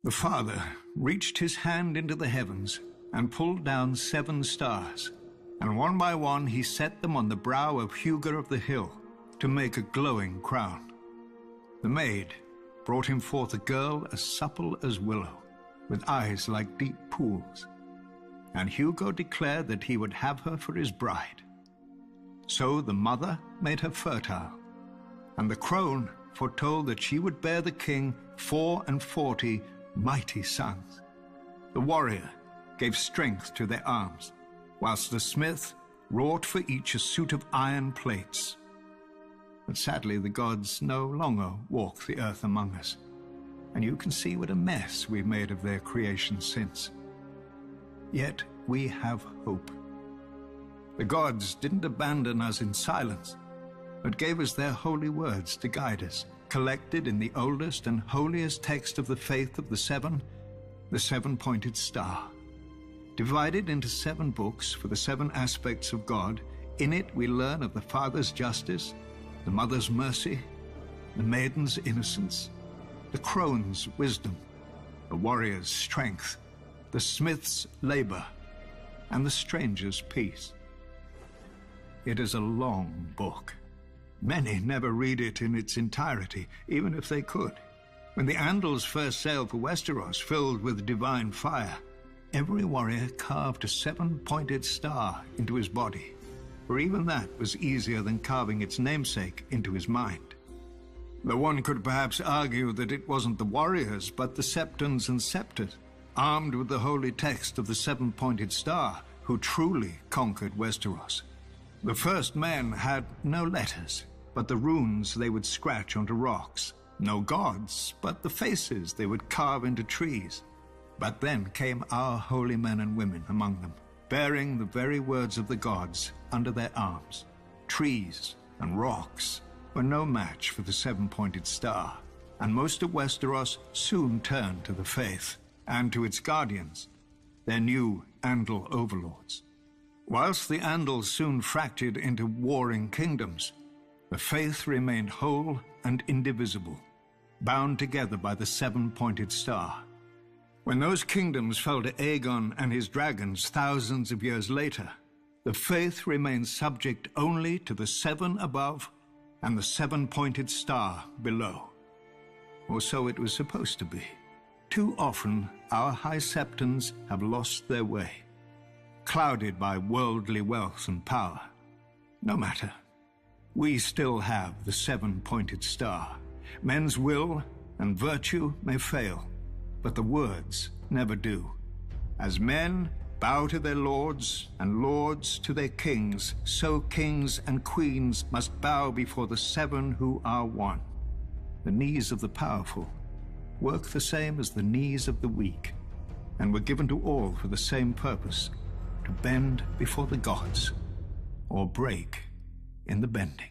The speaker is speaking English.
The Father reached his hand into the heavens and pulled down 7 stars, and one by one he set them on the brow of Hugo of the hill to make a glowing crown. The maid brought him forth a girl as supple as willow, with eyes like deep pools, and Hugo declared that he would have her for his bride. So the mother made her fertile, and the crone foretold that she would bear the king 44 mighty sons. The warrior gave strength to their arms, whilst the smith wrought for each a suit of iron plates. But sadly, the gods no longer walk the earth among us, and you can see what a mess we've made of their creation since. Yet we have hope. The gods didn't abandon us in silence, but gave us their holy words to guide us, collected in the oldest and holiest text of the faith of the 7, the 7-pointed star. Divided into 7 books for the 7 aspects of God, in it we learn of the Father's justice, the Mother's mercy, the maiden's innocence, the crone's wisdom, the warrior's strength, the smith's labor, and the stranger's peace. It is a long book. Many never read it in its entirety, even if they could. When the Andals first sailed for Westeros, filled with divine fire, every warrior carved a 7-pointed star into his body, for even that was easier than carving its namesake into his mind. Though one could perhaps argue that it wasn't the warriors, but the septons and septors, armed with the holy text of the 7-pointed star, who truly conquered Westeros. The first men had no letters, but the runes they would scratch onto rocks. No gods, but the faces they would carve into trees. But then came our holy men and women among them, bearing the very words of the gods under their arms. Trees and rocks were no match for the 7-pointed star, and most of Westeros soon turned to the faith and to its guardians, their new Andal overlords. Whilst the Andals soon fractured into warring kingdoms, the faith remained whole and indivisible, bound together by the 7-pointed star. When those kingdoms fell to Aegon and his dragons thousands of years later, the faith remained subject only to the 7 above and the 7-pointed star below. Or so it was supposed to be. Too often, our High Septons have lost their way, clouded by worldly wealth and power. No matter. We still have the 7-pointed star. Men's will and virtue may fail, but the words never do. As men bow to their lords and lords to their kings, so kings and queens must bow before the 7 who are one. The knees of the powerful work the same as the knees of the weak, and were given to all for the same purpose, to bend before the gods, or break in the bending.